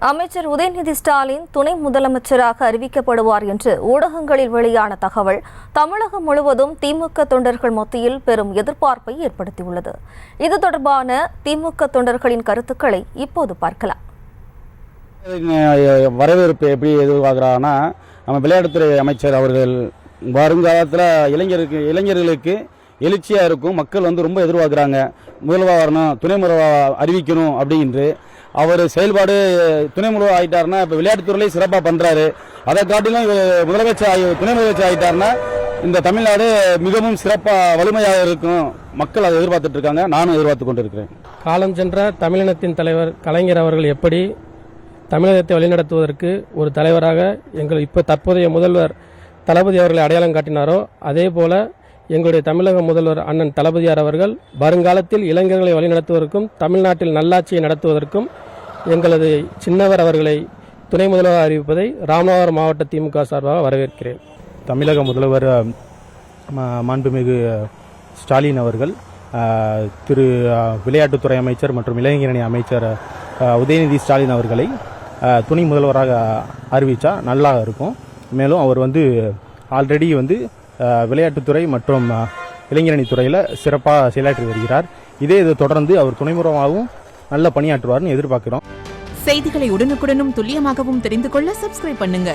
அமைச்சர் உதயநிதி ஸ்டாலின் துணை முதலமைச்சராக அறிவிக்கப்படுவார் என்று ஊடகங்களில் வெளியான தகவல் தமிழகம் முழுவதும் திமுக தொண்டர்கள் மத்தியில் பெரும் எதிர்பார்ப்பை ஏற்படுத்தியுள்ளது. இது தொடர்பான திமுக தொண்டர்களின் கருத்துக்களை இப்போது பார்க்கலாம். வரவேற்பு எப்படி எதிர்பார்க்கிறாங்கன்னா, நம்ம விளையாட்டுத்துறை அமைச்சர் அவர்கள் வருங்காலத்தில் இளைஞர்களுக்கு எழுச்சியாக இருக்கும். மக்கள் ரொம்ப எதிர்பார்க்குறாங்க. முதல்வர் வரணும், துணை முதல்வர் அறிவிக்கணும் அப்படின்று. அவர் செயல்பாடு துணை முதல்வர் ஆகிட்டாருன்னா இப்போ விளையாட்டுத்துறையிலே சிறப்பாக பண்ணுறாரு. அதை காட்டிலும் துணை முதலமைச்சர் ஆகிட்டாருன்னா இந்த தமிழ்நாடு மிகவும் சிறப்பாக வலிமையாக இருக்கும். மக்கள் அதை எதிர்பார்த்துட்டு இருக்காங்க. நானும் எதிர்பார்த்து கொண்டிருக்கிறேன். காலம் சென்ற தமிழினத்தின் தலைவர் கலைஞர் அவர்கள் எப்படி தமிழகத்தை வழிநடத்துவதற்கு ஒரு தலைவராக இப்போ தற்போதைய முதல்வர் தளபதி அவர்களை அடையாளம் காட்டினாரோ, அதே போல எங்களுடைய தமிழக முதல்வர் அண்ணன் தளபதியார் அவர்கள் வருங்காலத்தில் இளைஞர்களை வழிநடத்துவதற்கும் தமிழ்நாட்டில் நல்லாட்சியை நடத்துவதற்கும் எங்களது சின்னவர் அவர்களை துணை முதல்வர் அறிவிப்பதை ராமநாதபுரம் மாவட்ட திமுக சார்பாக வரவேற்கிறேன். தமிழக முதல்வர் மாண்புமிகு ஸ்டாலின் அவர்கள் திரு விளையாட்டுத்துறை அமைச்சர் மற்றும் இளைஞரணி அமைச்சர் உதயநிதி ஸ்டாலின் அவர்களை துணை முதல்வராக அறிவித்தா நல்லா இருக்கும். மேலும் அவர் ஆல்ரெடி விளையாட்டுத்துறை மற்றும் இளைஞரணி துறையில் சிறப்பாக செயலாற்றி வருகிறார். இதை தொடர்ந்து அவர் துணை முதல்வராகவும் நல்ல பணியாற்றுவார்னு எதிர்பார்க்கிறோம். செய்திகளை உடனுக்குடனும் துல்லியமாகவும் தெரிந்து கொள்ள சப்ஸ்கிரைப் பண்ணுங்க.